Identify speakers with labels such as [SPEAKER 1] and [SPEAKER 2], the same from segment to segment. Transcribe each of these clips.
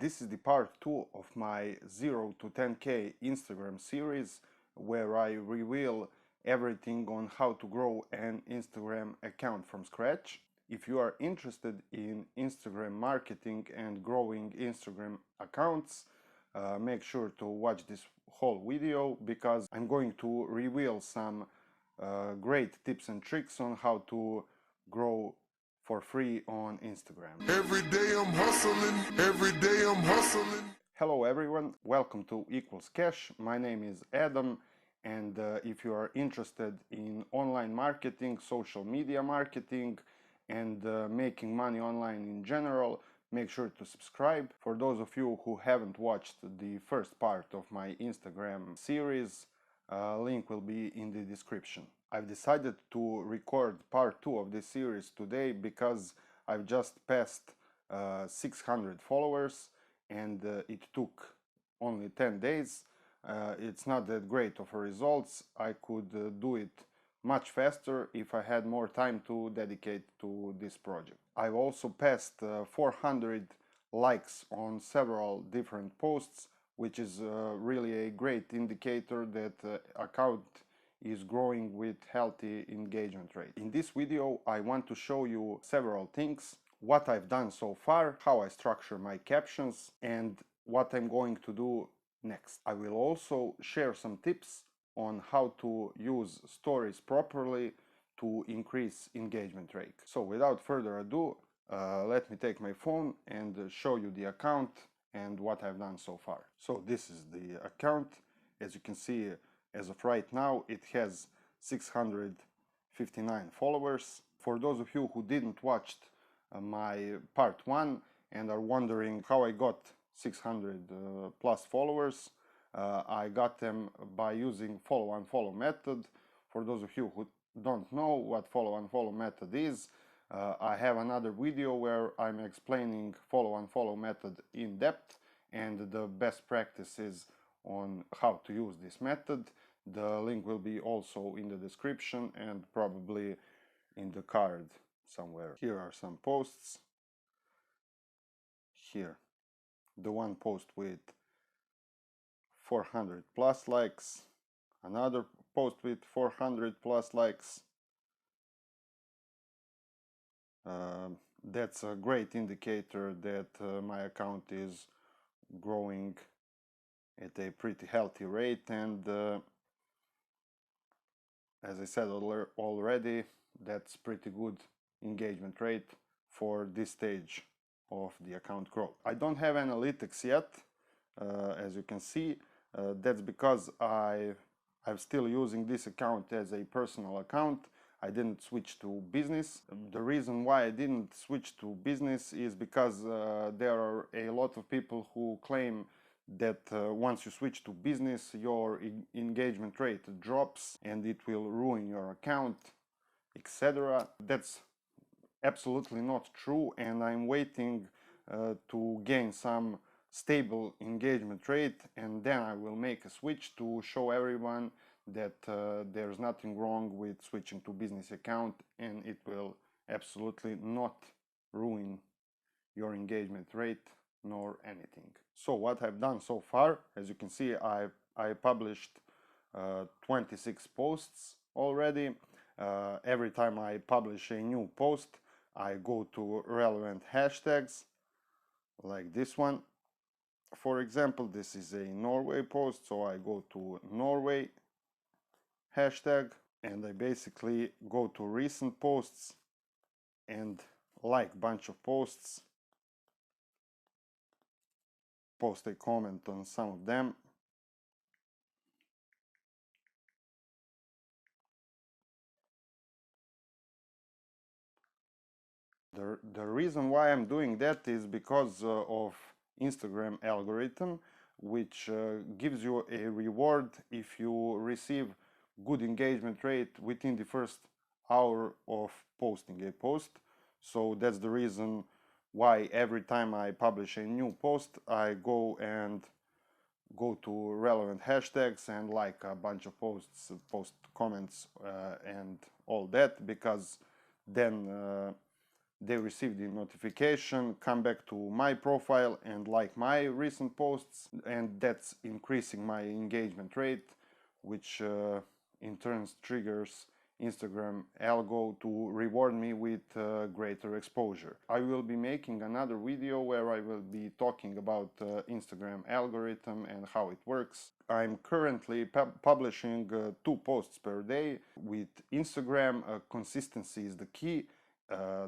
[SPEAKER 1] This is the part 2 of my 0 to 10k Instagram series, where I reveal everything on how to grow an Instagram account from scratch. If you are interested in Instagram marketing and growing Instagram accounts, make sure to watch this whole video, because I'm going to reveal some great tips and tricks on how to grow for free on Instagram.
[SPEAKER 2] Every day I'm hustling, every day I'm hustling.
[SPEAKER 1] Hello everyone, welcome to Equals Cash. My name is Adam, and if you are interested in online marketing, social media marketing, and making money online in general, make sure to subscribe. For those of you who haven't watched the first part of my Instagram series, link will be in the description. I've decided to record part 2 of this series today because I've just passed 600 followers, and it took only 10 days. It's not that great of a results. I could do it much faster if I had more time to dedicate to this project. I've also passed 400 likes on several different posts, which is really a great indicator that account is growing with healthy engagement rate. In this video, I want to show you several things: what I've done so far, how I structure my captions, and what I'm going to do next. I will also share some tips on how to use stories properly to increase engagement rate. So without further ado, let me take my phone and show you the account and what I've done so far. So this is the account. As you can see, as of right now, it has 659 followers. For those of you who didn't watch my part 1 and are wondering how I got 600 plus followers, I got them by using follow-unfollow method. For those of you who don't know what follow-unfollow method is, I have another video where I'm explaining follow-unfollow method in depth and the best practices on how to use this method. The link will be also in the description and probably in the card somewhere. Here are some posts. Here, the one post with 400 plus likes, another post with 400 plus likes. That's a great indicator that my account is growing at a pretty healthy rate, and as I said already, that's pretty good engagement rate for this stage of the account growth. I don't have analytics yet, as you can see. That's because I'm still using this account as a personal account. I didn't switch to business. The reason why I didn't switch to business is because there are a lot of people who claim that once you switch to business, your engagement rate drops and it will ruin your account, etc. That's absolutely not true, and I'm waiting to gain some stable engagement rate, and then I will make a switch to show everyone that there's nothing wrong with switching to business account, and it will absolutely not ruin your engagement rate nor anything. So what I've done so far, as you can see, I published 26 posts already. Every time I publish a new post, I go to relevant hashtags like this one. For example, this is a Norway post, so I go to Norway hashtag and I basically go to recent posts and like bunch of posts, post a comment on some of them. The reason why I'm doing that is because of Instagram algorithm, which gives you a reward if you receive good engagement rate within the first hour of posting a post. So that's the reason why every time I publish a new post, I go to relevant hashtags and like a bunch of posts, post comments and all that, because then they receive the notification, come back to my profile and like my recent posts, and that's increasing my engagement rate, which in turn triggers Instagram algo to reward me with greater exposure. I will be making another video where I will be talking about Instagram algorithm and how it works. I'm currently publishing 2 posts per day. With Instagram, consistency is the key.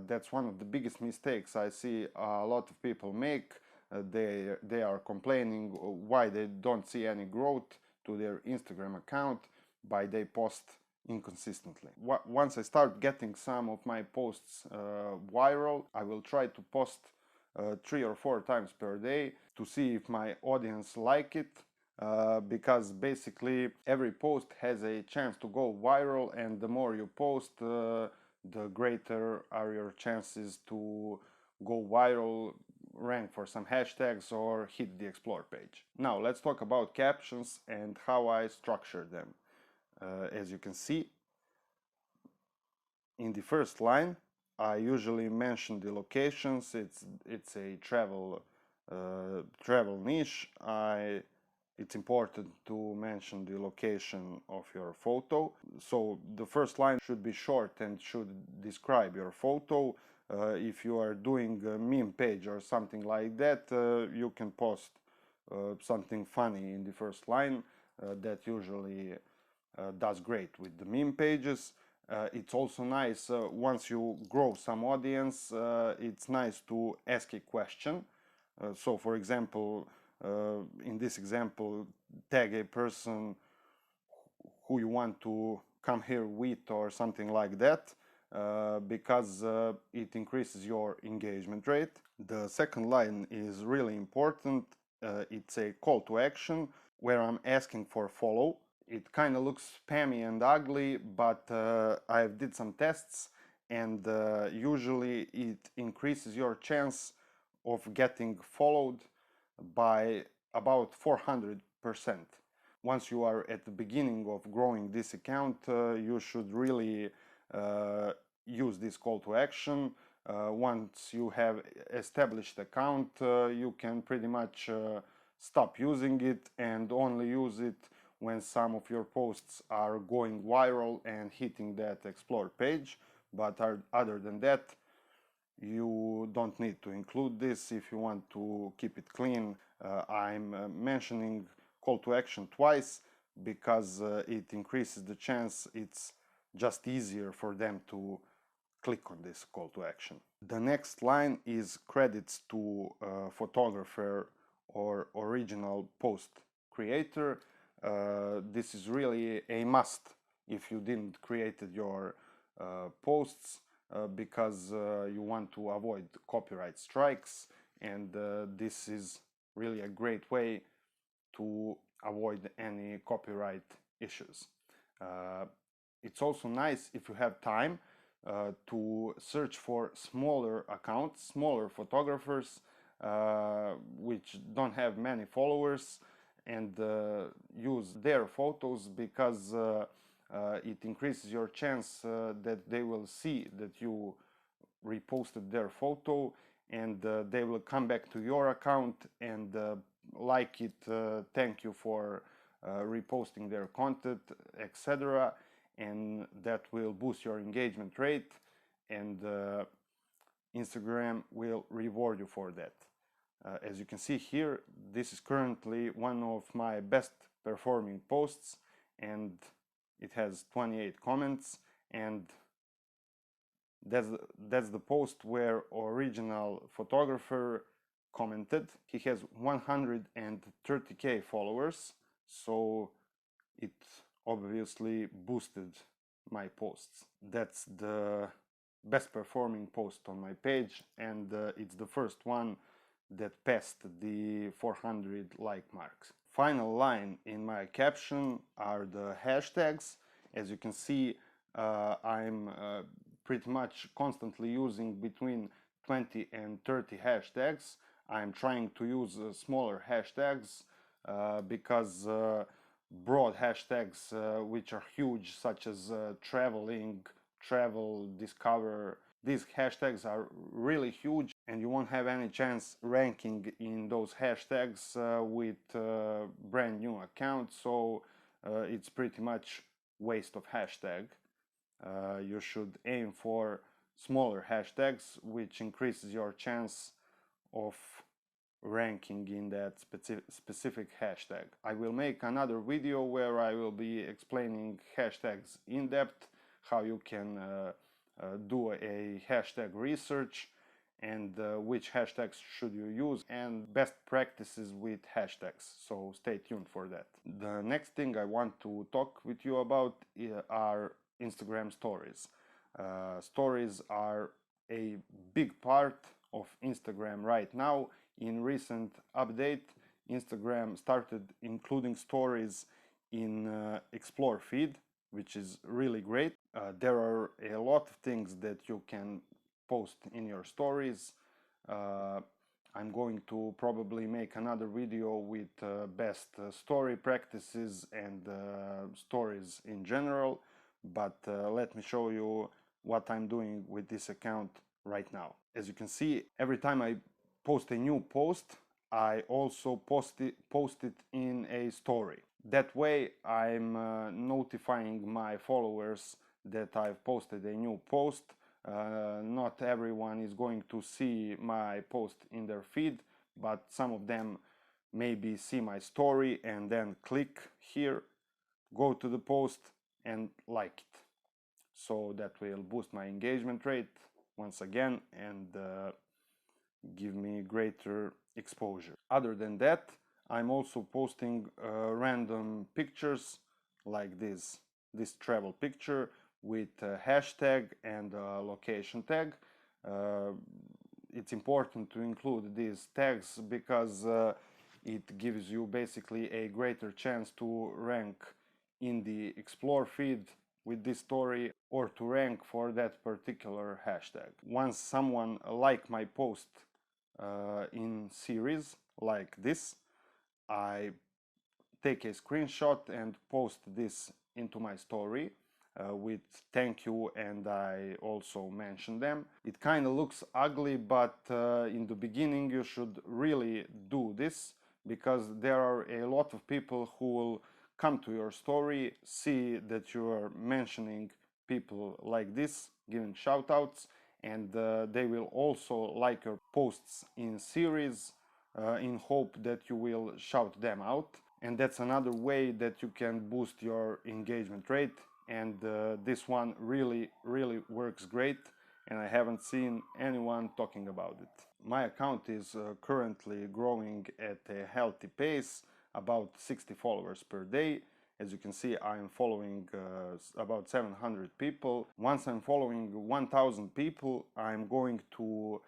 [SPEAKER 1] That's one of the biggest mistakes I see a lot of people make. They are complaining why they don't see any growth to their Instagram account by they post inconsistently. Once I start getting some of my posts viral, I will try to post 3 or 4 times per day to see if my audience like it, because basically every post has a chance to go viral, and the more you post, the greater are your chances to go viral, rank for some hashtags, or hit the explore page. Now let's talk about captions and how I structure them. As you can see, in the first line, I usually mention the locations. It's a travel niche. It's important to mention the location of your photo. So the first line should be short and should describe your photo. If you are doing a meme page or something like that, you can post something funny in the first line. That usually does great with the meme pages. It's also nice once you grow some audience, it's nice to ask a question. So for example, in this example, tag a person who you want to come here with or something like that, because it increases your engagement rate. The second line is really important. It's a call to action where I'm asking for follow. It kind of looks spammy and ugly, but I did some tests, and usually it increases your chance of getting followed by about 400%. Once you are at the beginning of growing this account, you should really use this call to action. Once you have established account, you can pretty much stop using it and only use it when some of your posts are going viral and hitting that explore page. But other than that, you don't need to include this if you want to keep it clean. I'm mentioning call to action twice because it increases the chance. It's just easier for them to click on this call to action. The next line is credits to photographer or original post creator. This is really a must if you didn't create your posts, because you want to avoid copyright strikes, and this is really a great way to avoid any copyright issues. It's also nice if you have time to search for smaller accounts, smaller photographers which don't have many followers, and use their photos, because it increases your chance that they will see that you reposted their photo, and they will come back to your account and like it, thank you for reposting their content, etc. And that will boost your engagement rate, and Instagram will reward you for that. As you can see here, this is currently one of my best performing posts, and it has 28 comments, and that's the post where original photographer commented. He has 130k followers, so it obviously boosted my posts. That's the best performing post on my page, and it's the first one that passed the 400 like marks. Final line in my caption are the hashtags. As you can see, I'm pretty much constantly using between 20 and 30 hashtags. I'm trying to use smaller hashtags because broad hashtags which are huge, such as traveling, travel, discover, These hashtags are really huge and you won't have any chance ranking in those hashtags with brand new accounts, so it's pretty much waste of hashtag. You should aim for smaller hashtags, which increases your chance of ranking in that specific hashtag. I will make another video where I will be explaining hashtags in depth, how you can do a hashtag research and which hashtags should you use and best practices with hashtags, so stay tuned for that. The next thing I want to talk with you about are Instagram stories. Stories are a big part of Instagram right now. In recent update, Instagram started including stories in Explore feed, which is really great. There are a lot of things that you can post in your stories. I'm going to probably make another video with best story practices and stories in general, but let me show you what I'm doing with this account right now. As you can see, every time I post a new post, I also post it in a story. That way I'm notifying my followers that I've posted a new post. Not everyone is going to see my post in their feed, but some of them maybe see my story and then click here, go to the post and like it. So that will boost my engagement rate once again and give me greater exposure. Other than that, I'm also posting random pictures like this travel picture with a hashtag and a location tag. It's important to include these tags because it gives you basically a greater chance to rank in the Explore feed with this story or to rank for that particular hashtag. Once someone like my post in series like this, I take a screenshot and post this into my story with thank you, and I also mention them. It kind of looks ugly, but in the beginning you should really do this because there are a lot of people who will come to your story, see that you are mentioning people like this, giving shout outs, and they will also like your posts in series in hope that you will shout them out. And that's another way that you can boost your engagement rate, and this one really works great, and I haven't seen anyone talking about it. My account is currently growing at a healthy pace, about 60 followers per day. As you can see, I'm following about 700 people. Once I'm following 1000 people, I'm going to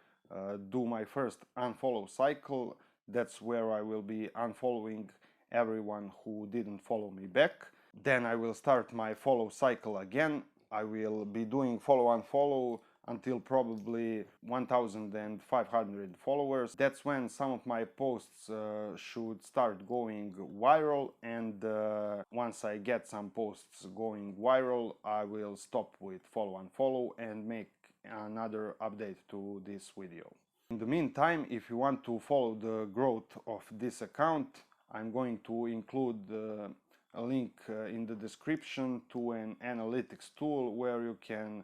[SPEAKER 1] do my first unfollow cycle. That's where I will be unfollowing everyone who didn't follow me back. Then I will start my follow cycle again. I will be doing follow unfollow until probably 1500 followers. That's when some of my posts should start going viral, and once I get some posts going viral, I will stop with follow unfollow and make another update to this video. In the meantime, if you want to follow the growth of this account, I'm going to include a link in the description to an analytics tool where you can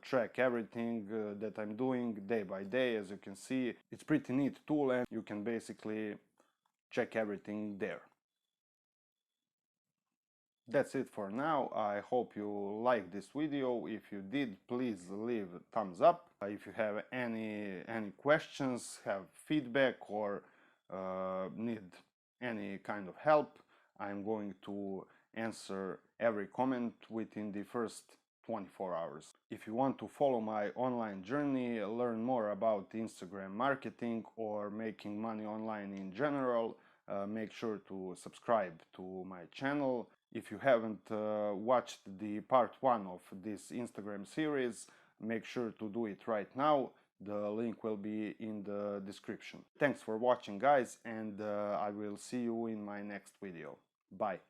[SPEAKER 1] track everything that I'm doing day by day. As you can see, it's pretty neat tool and you can basically check everything there. That's it for now. I hope you liked this video. If you did, please leave a thumbs up. If you have any questions, have feedback, or need any kind of help, I'm going to answer every comment within the first 24 hours. If you want to follow my online journey, learn more about Instagram marketing or making money online in general, make sure to subscribe to my channel. If you haven't watched the part 1 of this Instagram series, make sure to do it right now. The link will be in the description. Thanks for watching, guys, and I will see you in my next video. Bye.